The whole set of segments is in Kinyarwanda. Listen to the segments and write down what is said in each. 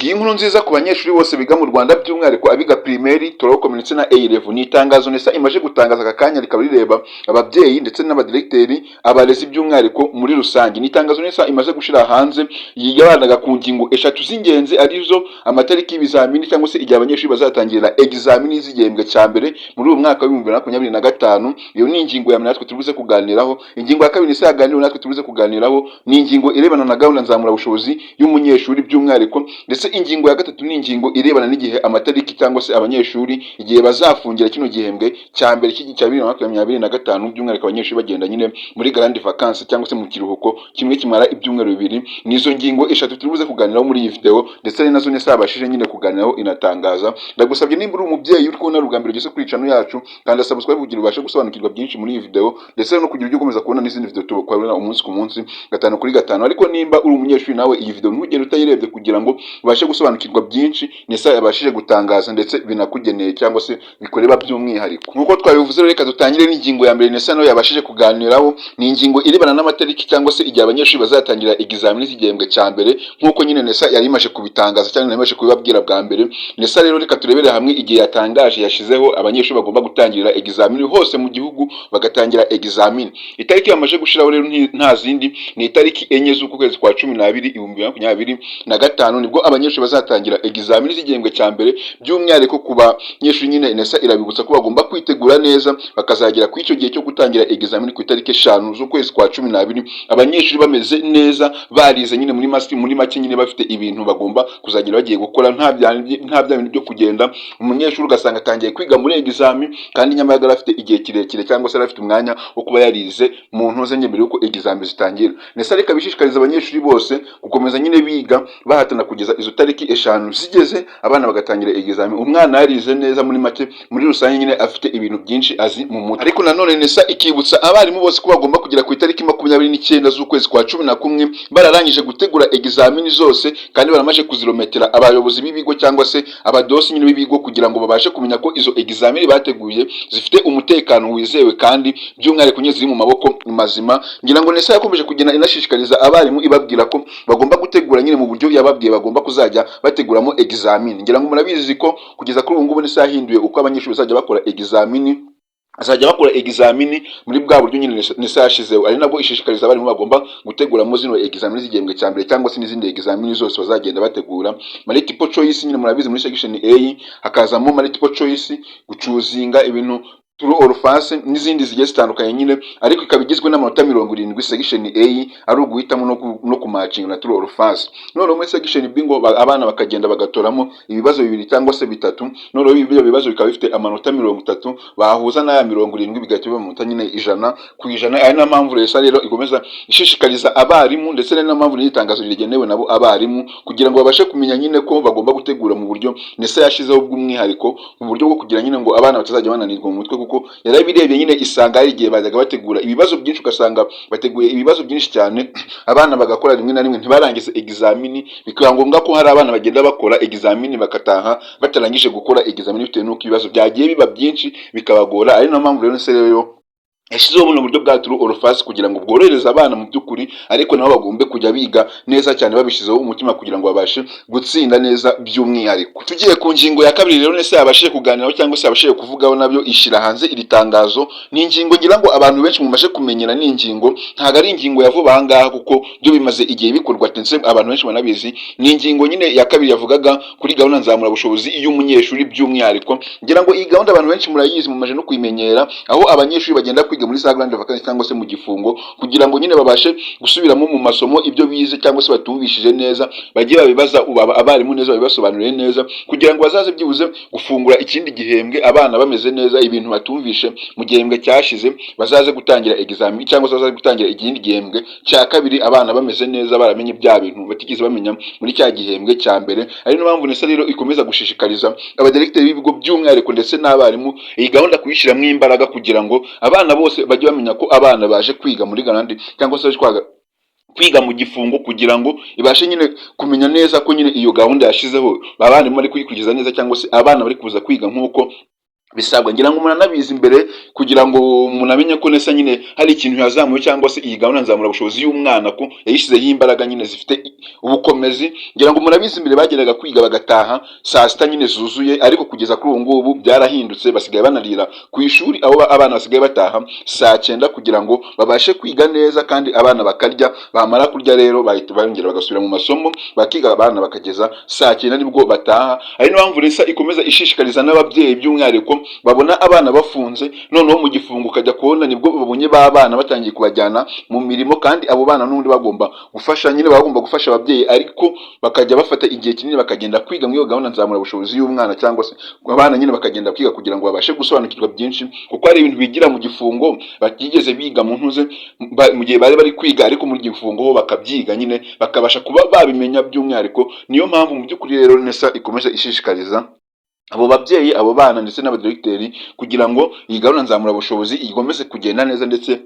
Ngiyi inkuru nziza ku banyeshuri bose biga mu Rwanda by'umwihariko abiga primaire, torokomo ndetse na A-level. Ni itangazo NESA imaze gutangaza aka kanya rikaba rireba ababyeyi ndetse n'abadiregiteri, abarezi by'umwihariko muri rusange. Ni itangazo NESA imaze gushira hanze yibanaga ku ngingo eshatu z'ingenzi arizo amatariki y'ibizamini cyangwa se igihe abanyeshuri bazatangirira examini z'igihembwe cya mbere muri uyu mwaka wa 2025. Iyo ni ingingo ya natwe turubuze kuganiraho. Ingingo ya kabiri NESA yaganiriwe natwe turubuze kuganiraho ni ingingo irebana na gahunda nzamura bushobozi y'umunyeshuri by'umwihariko, ndetse ingingo ya gatatu ni ingingo irebana n'igihe amatariki cyangwa se abanyeshuri igihe bazafungira kino gihembwe cya mbere cya 2025 by'umwihariko abanyeshuri bagenda nyine muri grande vacances cyangwa se mu kiruhuko kimwe kimara ibyumweru bibiri. Nizo ngingo eshatu turubuze kuganiraho muri iyi video, ndetse nazo NESA yabashije nyine kuganiraho inatangaza. Ndagusabye nimba uri umubyeyi uri kubona rugambiro ugeze kuri channel yacu kandi subscribe kugira ubashe gusobanukirwa byinshi muri iyi video, ndetse no kugira ujye ukomeza kubona n'izindi video tubakorera umunsi ku munsi gatanu kuri gatanu. Ariko nimba uri umunyeshuri nawe iyi video ntugende utayirebye kugira ngo ubashe gusobanukirwa byinshi NESA yabashije gutangaza ndetse binakugeneye cyangwa se bikoreba by'umwihariko. Nkuko twabivuze rero, reka dutangire n'ingingo ya mbere NESA nayo yabashije kuganiraho. Ni ingingo irebana n'amatariki cyangwa se igihe abanyeshuri bazatangira examini z'igihembwe cya mbere, nkuko nyine NESA yari imaze kubitangaza cyangwa yari imaze kubibabwira bwa mbere. NESA rero reka turebere hamwe igihe yatangaje yashizeho abanyeshuri bagomba gutangirira examini hose mu gihugu bagatangira examini. Itariki yamaze gushiraho rero nta zindi, ni itariki enye z'uku kwezi kwa 12 2025 nibwo abanyeshuri bazatangira examini z'igihembwe cya mbere. By'umwihariko ku banyeshuri nyine NESA irabibutsa ko bagomba kwitegura neza bakazagera ku icyo gihe cyo gutangira examini ku itariki 5 z'ukwezi kwa 12 abanyeshuri bameze neza, barize nyine muri make nyine bafite ibintu bagomba kuzagira bagiye gukora, nta bintu byo kugenda umunyeshuri ugasanga atangiye kwiga muri examini kandi nyamara afite igihe kirekire cyangwa se afite umwanya wo kuba yarize mu ntuze nyine mbere yuko examini zitangira. NESA reka bishishikariza abanyeshuri bose gukomeza nyine biga bahatana kugeza izo tariki 5 zigeze abana bagatangira examini. Umwana yarize neza muri make, muri rusange nyine afite ibintu byinshi azi mu mutwe. Ariko nanone NESA ikibutsa abarimu bose ko bagomba kugera ku itariki 29 z'ukwezi kwa 11 bararangije gutegura examini zose kandi baramaje kuzirometera abayobozi b'ibigo cyangwa se abadosi nyine b'ibigo kugira ngo babashe kumenya ko izo examini bateguye zifite umutekano wizewe kandi by'umwihariko nyine ziri mu maboko mazima. Ngira ngo NESA yakomeje kugenda inashishikariza abarimu ibabwira ko bagomba gutegura nyine mu buryo yababwiye bagomba kuzajya bateguramo examini. Ngira ngo murabizi ko kugeza kuri ubu ngubu NESA yahinduye uko abanyeshuri bazajya bakora examini, azajya bakora examini muri bwa buryo nyine NESA yashizeho, ari nabwo ishishikariza abarimu bagomba guteguramo zino examini z'igihembwe cya mbere cyangwa se n'izindi examini zose bazagenda bategura. Multiple choice nyine murabizi muri section A hakazamo multiple choice, gucuzinga ibintu true or false n'izindi zigiye zitandukanye nyine, ariko ikaba igizwe n'amanota 70 section A ari uguhitamo no kumatching na true or false. None muri section B ngo abana bakagenda bagatoramo ibibazo bibiri cyangwa se bitatu, none ibyo bibazo bikaba bifite amanota 30 bahuza na 70 bigatuma amanota nyine 100%. Ari na mpamvu NESA rero igomeza ishishikariza abarimu, ndetse ari na mpamvu n'itangazo rigenewe nabo abarimu kugira ngo babashe kumenya nyine ko bagomba gutegura mu buryo NESA yashizeho bw'umwihariko, mu buryo bwo kugira nyine ngo abana batazajya bananirwa mu mutwe, kuko yarabirebye nyine isanga ari igihe bajyaga bategura ibibazo byinshi ugasanga bateguye ibibazo byinshi cyane abana bagakora rimwe na rimwe ntibarangize examini, bikaba ngombwa ko hari abana bagenda bakora examini bakataha batarangije gukora examini bitewe n'uko ibibazo byagiye biba byinshi bikabagora. Ari na mpamvu rero NESA rero yashyizeho buno buryo bwa true or false kugira ngo bworohereze abana mu by'ukuri, ariko nabo bagombe kujya biga neza cyane babishyizeho umutima kugira ngo babashe gutsinda neza by'umwihariko. Tugiye ku ngingo ya kabiri rero NESA yabashije kuganiraho cyangwa se yabashije kuvugaho nabyo ishira hanze iri tangazo. Ni ingingo ngira ngo abantu benshi mumaze kumenyera, ni ingingo ntago ari ingingo yavuba ahangaha kuko byo bimaze igihe bikorwa tense abantu benshi banabizi. Ni ingingo nyine ya kabiri yavugaga kuri gahunda nzamura bushobozi y'umunyeshuri by'umwihariko. Ngira ngo iyi gahunda abantu benshi murayizi mumaje no kuyimenyera, aho abanyeshuri bagenda kwiga muri za grande vacances cyangwa se mu gifungo kugira ngo nyine babashe gusubiramo mu masomo ibyo bize cyangwa se batumvishije neza, bagiye babibaza abarimu neza, babibasobanuriye neza kugira ngo bazaze byibuze gufungura ikindi gihembwe abana bameze neza, ibintu batumvishe mu gihembwe cyashize bazaze gutangira examini cyangwa se bazaze gutangira ikindi gihembwe cya kabiri abana bameze neza, baramenye bya bintu batigeze bamenya muri cya gihembwe cya mbere. Ari no mpamvu NESA rero ikomeza gushishikariza abadirekiteri b'ibigo by'umwihariko ndetse n'abarimu iyi gahunda kuyishyiramo imbaraga kugira ngo abana bose bajye bamenya ko abana baje kwiga muri grande cyangwa se kwiga mu gifungo, kugira ngo ibashe nyine kumenya neza ko nyine iyo gahunda yashizeho abana bari kuyikurikiza neza cyangwa se abana bari kuza kwiga nk'uko bisabwa ngira ngo umuntu anabizi imbere kugira ngo umuntu amenye ko nesa nyine hari ikintu yazamuye cyangwa se iyi gahunda nzamura bushobozi y'umwana ko yayishyizeho imbaraga nyine zifite ubukomezi. Ngira ngo umuntu abizi imbere bageraga kwiga bagataha saa sita nyine zuzuye, ariko kugeza kuri ubu ngubu byarahindutse, basigaye banarira ku ishuri, aho abana basigaye bataha saa cyenda kugira ngo babashe kwiga neza, kandi abana bakarya, bamara kurya rero bahita bongera bagasubira mu masomo bakiga, abana bakageza saa cyenda nibwo bataha. Ari niyo mpamvu Nesa ikomeza ishishikariza n'ababyeyi by'umwihariko babona abana bafunze, noneho mu gifungo ukajya kubona nibwo babonye ba bana batangiye kubajyana mu mirimo, kandi abo bana n'ubundi bagomba gufasha nyine, bagomba gufasha ababyeyi, ariko bakajya bafata igihe kinini bakagenda kwiga muri iyo gahunda nzamura bushobozi y'umwana, cyangwa se abana nyine bakagenda kwiga kugira ngo babashe gusobanukirwa byinshi, kuko hari ibintu bigira mu gifungo batigeze biga mu ntuze mu gihe bari kwiga, ariko mu gifungo ho bakabyiga nyine bakabasha kuba babimenya by'umwihariko. Niyo mpamvu mu by'ukuri rero Nesa ikomeje ishishikariza abo babyeyi, abo bana ndetse n'abadiregiteri kugira ngo iyi gahunda nzamura bushobozi ikomeze kugenda neza, ndetse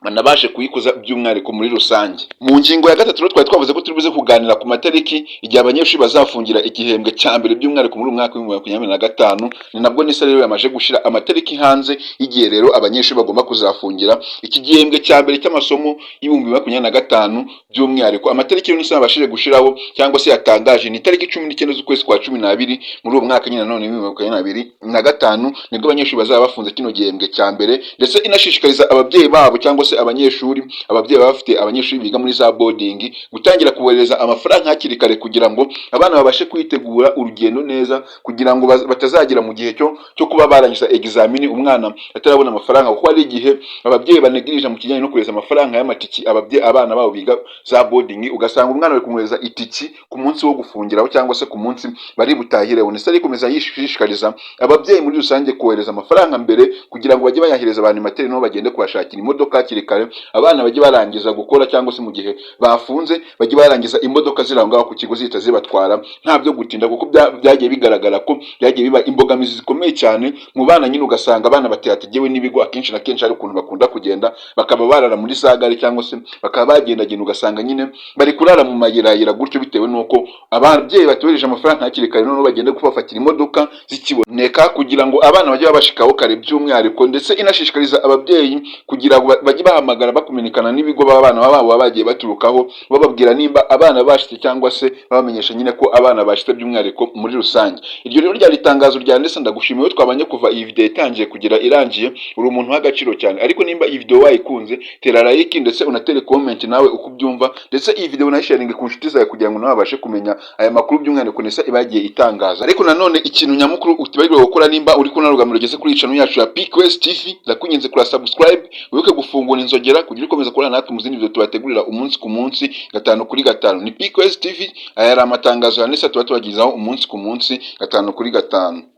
banabashe kuyikoza by'umwihariko muri rusange. Mu ngingo ya gatatu twari twavuze ko turi buze kuganira ku matariki igihe abanyeshuri bazafungira igihembwe cya mbere by'umwihariko muri uyu mwaka wa 2025. Ni nabwo Nesa rero yamaje gushyira amatariki hanze y'igihe rero abanyeshuri bagomba kuzafungira iki gihembwe cya mbere cy'amasomo y'ibihumbi 2025 by'umwihariko. Amatariki yo Nesa yabashije gushyiraho cyangwa se yatangaje ni itariki 19 z'ukwezi kwa 12 muri uwo mwaka nyine none 2025 nibwo abanyeshuri bazaba bafunze kino gihembwe cya mbere, ndetse inashishikariza ababyeyi babo cyangwa se abanyeshuri, ababyeyi baba bafite abanyeshuri biga muri za boarding gutangira kubohereza amafaranga hakiri kare kugira ngo abana babashe kwitegura urugendo neza, kugira ngo batazagira mu gihe cyo kuba barangiza examini umwana atarabona amafaranga, kuko hari igihe ababyeyi banegirije mu kijyanye no kureza amafaranga y'amatiki abana babo biga za boarding, ugasanga umwana bari kumwohereza itiki ku munsi wo gufungiraho cyangwa se ku munsi bari butahireho. Nesa rikomeza yishishikariza ababyeyi muri rusange kohereza amafaranga mbere kugira ngo bajye bayahereza abantu materi no bagende kubashakira imodoka hakiri kare, abana bajye barangiza gukora, cyangwa se mu gihe bafunze bajye barangiza imodoka zirangaho ku kigo zihita zibatwara nta byo gutinda, kuko byagiye bigaragara ko byagiye biba imbogamizi zikomeye cyane mu bana nyine, ugasanga abana bategewe n'ibigo akenshi na kenshi hari ukuntu bakunda kugenda bakaba barara muri za gare, cyangwa se bakaba bagendagenda ugasanga nyine bari kurara mu mayirayira gutyo, bitewe n'uko ababyeyi batohereje amafaranga hakiri kare, noneho bagende kubafatira imodoka zikiboneka kugira ngo abana bajye babashikaho kare by'umwihariko. Ndetse inashishikariza ababyeyi kugira ngo bajye bahamagara bakumenyekana n'ibigo abana babo baba bagiye baturukaho, bababwira nimba abana bashitse cyangwa se babamenyesha nyine ko abana bashitse by'umwihariko muri rusange. Iryo rero ryari itangazo rya Nesa. Ndagushimiye twabanye kuva iyi video itangiye kugera irangiye, uri umuntu w'agaciro cyane, ariko nimba iyi video wayikunze tera like ndetse unatere comment nawe uko ubyumva, ndetse iyi video unayisharinge ku nshuti zawe kugira ngo nawe babashe kumenya aya makuru by'umwihariko Nesa ibagiye itangaza. Ariko nanone ikintu nyamukuru utibagirwa gukora nimba uri kunarugamira ugeze kuri channel yacu ya PQS TV, ndakunyinze kuri subscribe, wibuke gufungura inzogera kugira ukomeza kubona natwe mu zindi video tubategurira umunsi ku munsi, 5 kuri 5. Ni PQS TV, aya ari amatangazo ya Nesa tuba tubagizaho umunsi ku munsi, 5 kuri 5.